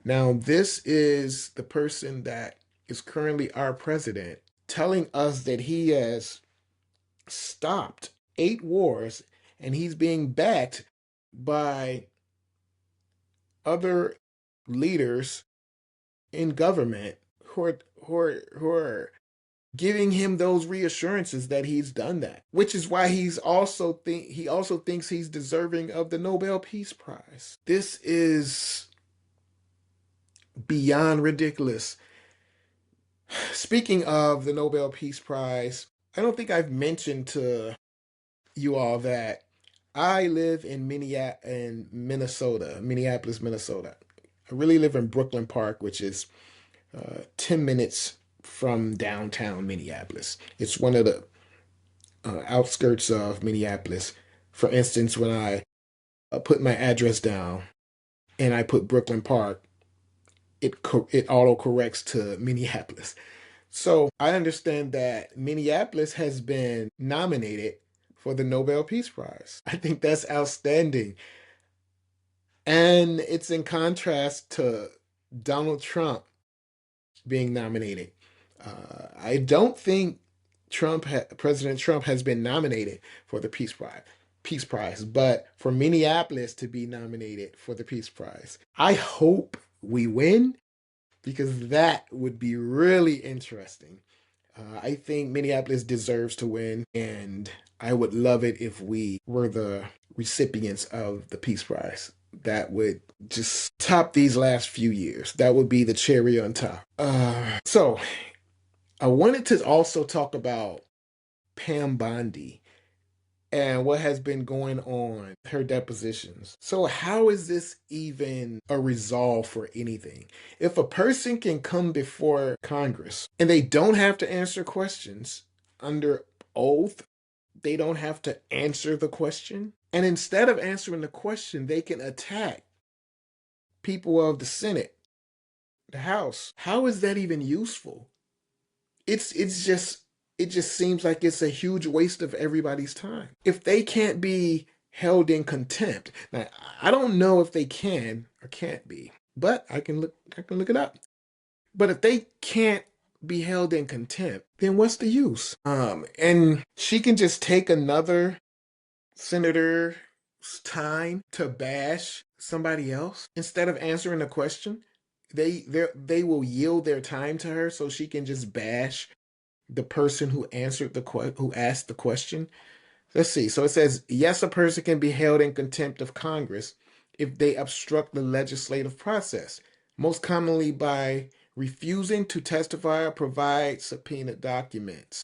Now, this is the person that is currently our president telling us that he has stopped 8 wars and he's being backed by other leaders in government who are giving him those reassurances that he's done that, which is why he also thinks he's deserving of the Nobel Peace Prize. This is beyond ridiculous. Speaking of the Nobel Peace Prize, I don't think I've mentioned to you all that I live in Minneapolis, Minnesota. I really live in Brooklyn Park, which is 10 minutes from downtown Minneapolis. It's one of the outskirts of Minneapolis. For instance, when I put my address down and I put Brooklyn Park, it auto corrects to Minneapolis. So I understand that Minneapolis has been nominated for the Nobel Peace Prize. I think that's outstanding. And it's in contrast to Donald Trump being nominated. I don't think President Trump has been nominated for the Peace Prize. Peace Prize, but for Minneapolis to be nominated for the Peace Prize, I hope we win because that would be really interesting. I think Minneapolis deserves to win, and I would love it if we were the recipients of the Peace Prize. That would just top these last few years. That would be the cherry on top. So I wanted to also talk about Pam Bondi and what has been going on, her depositions. So, how is this even a resolve for anything? If a person can come before Congress and they don't have to answer questions under oath, they don't have to answer the question. And instead of answering the question, they can attack people of the Senate, the House. How is that even useful? It's just it just seems like it's a huge waste of everybody's time. If they can't be held in contempt. Now, I don't know if they can or can't be, but I can look it up. But if they can't be held in contempt, then what's the use? And she can just take another senator's time to bash somebody else instead of answering the question. They will yield their time to her so she can just bash the person who asked the question. Let's see. So it says yes, a person can be held in contempt of Congress if they obstruct the legislative process, most commonly by refusing to testify or provide subpoenaed documents.